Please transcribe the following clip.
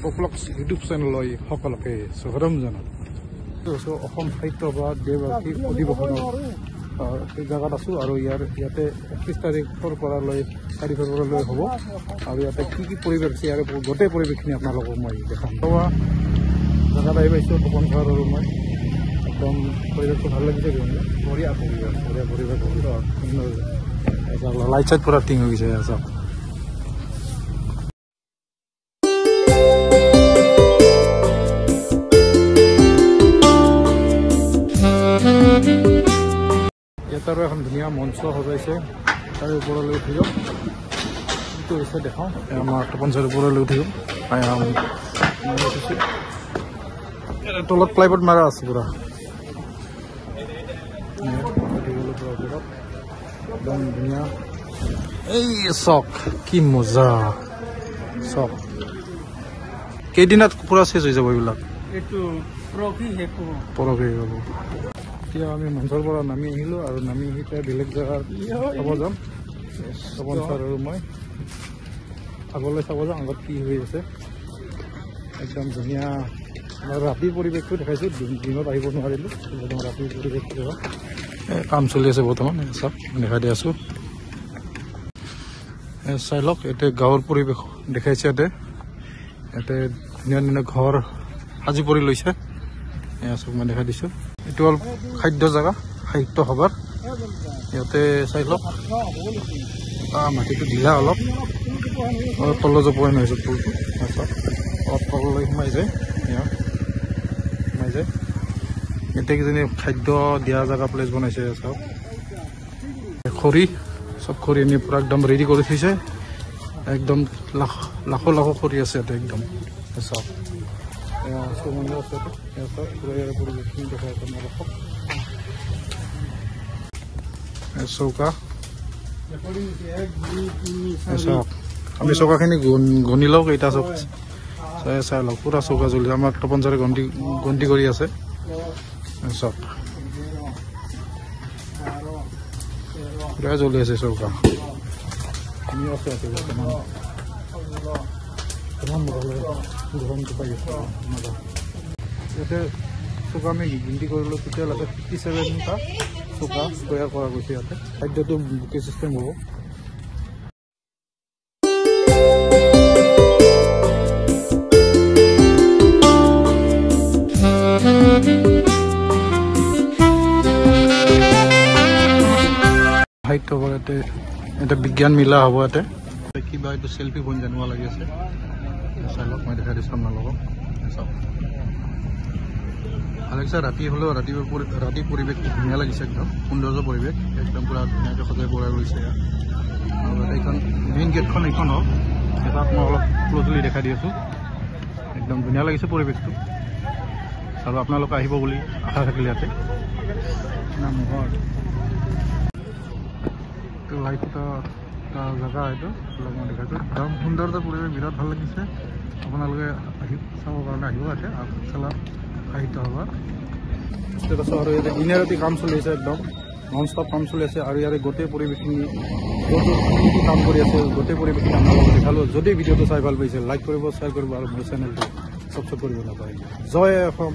পপুলাক্স YouTube চেনেলৰ সকলোকে স্বাগতম জনাইছোঁ। অসম সাহিত্য সভাৰ দেওবাৰ্ষিক অধিৱেশনৰ এই জেগাত আছোঁ আৰু ইয়াতে 31 তাৰিখৰ পৰা লৈ 4 ফেব্ৰুৱাৰীলৈ হ'ব আৰু ইয়াতে কি পৰিৱেশ আছে আৰু গোটেই পৰিৱেশখিনি আপোনালোকক মই দেখাম। জেগাত আহি পাইছোঁ তপন ছাৰ আৰু মই একদম পৰিৱেশটো ভাল লাগিছে। বঢ়িয়া পৰিৱেশ লাইট চাইট পুৰা টিং হৈ গৈছে। চাওক ইয়াত আৰু এখন ধুনীয়া মঞ্চ সজাইছে। তাৰে ওপৰলৈ উঠি যাওঁ, কি হৈছে দেখাওঁ। আমাৰ তপন ছাৰৰ ওপৰলৈ উঠি যাওঁ। তলত প্লাইবোৰ্ড মাৰা আছে পুৰা একদম ধুনীয়া। এই চক কি মজা, চক কেইদিনত পুৰা চেজ হৈ যাব এইবিলাক। পৰহি হ'ব। এতিয়া আমি মঞ্চৰ পৰা নামি আহিলোঁ আৰু নামি আহি পেলাই বেলেগ জেগাত চাব যাম। তপন ছাৰ আৰু মই আগলৈ চাব যাম আগত কি হৈ আছে। একদম ধুনীয়া ৰাতিৰ পৰিৱেশটো দেখাইছোঁ। দিনত আহিব নোৱাৰিলোঁ, ৰাতিৰ পৰিৱেশটো কাম চলি আছে বৰ্তমান। চাওক দেখাই দি আছোঁ, চাই লওক। ইয়াতে গাঁৱৰ পৰিৱেশ দেখাইছে। ইয়াতে ধুনীয়া ধুনীয়া ঘৰ সাজি পৰি লৈছে। চব মই দেখাই দিছোঁ। এইটো হ'ল খাদ্য জেগা, সাহিত্য সভাৰ। ইয়াতে চাই লওক মাটিটো ঢিলা অলপ তল জপোৱাই নহৈছে ফুলটো। চাওক অলপ তললৈ সোমাই যায়। এতিয়া কিজানি খাদ্য দিয়া জেগা প্লেচ বনাইছে। চাওক খৰি, চব খৰি আনি পূৰা একদম ৰেডি কৰি থৈছে। একদম লাখো লাখো খৰি আছে ইয়াতে একদম। চাওক চৌকা, আমি চৌকাখিনি গণি লওঁ কেইটা চৌকা চাই লওক। পুৰা চৌকা জ্বলি আমাক তপন ছাৰে গন্তি কৰি আছে। চব পুৰা জ্বলি আছে চৌকা। ইয়াতে চৌকা আমি গিনতি কৰিলোঁ তেতিয়ালৈকে 57টা চৌকা তৈয়াৰ কৰা গৈছে। ইয়াতে খাদ্যটো বুকে চিষ্টেম হ'ব। সাহিত্য হ'ব ইয়াতে। এটা বিজ্ঞান মেলা হ'ব ইয়াতে। কিবা এইটো চেল্ফি পইণ্ট জানিব লাগি আছে। চাই লওক, মই দেখাই দিছোঁ আপোনালোকক। চাওক ভাল লাগিছে। ৰাতি হ'লেও ৰাতি পৰিৱেশটো ধুনীয়া লাগিছে। একদম সৌন্দৰ্য পৰিৱেশ, একদম পূৰা ধুনীয়াকৈ সজাই পৰাই গৈছে ইয়াত। আৰু এইখন মেইন গেটখন এইখন হওক। এটাত মই অলপ ক্ল'জলি দেখাই দি আছোঁ। একদম ধুনীয়া লাগিছে পৰিৱেশটো। আৰু আপোনালোকে আহিব বুলি আশা থাকিল ইয়াতে। লাইট এটা জেগা এইটো মই দেখাইছোঁ। একদম সৌন্দৰ্য পৰিৱেশ, বিৰাট ভাল লাগিছে। আপোনালোকে চাবৰ কাৰণে আহিব ইয়াতে আগশালা সাহিত্য সভা। আৰু ইয়াতে দিনে ৰাতি কাম চলি আছে, একদম নন ষ্টপ কাম চলি আছে। আৰু ইয়াৰে গোটেই পৰিৱেশখিনি কি কাম কৰি আছে গোটেই পৰিৱেশখিনি আপোনালোকক দেখালোঁ। যদি ভিডিঅ'টো চাই ভাল পাইছে লাইক কৰিব, শ্বেয়াৰ কৰিব আৰু মোৰ চেনেলটো ছাবস্ক্ৰাইব কৰিব নাপাহৰিব। জয় অসম।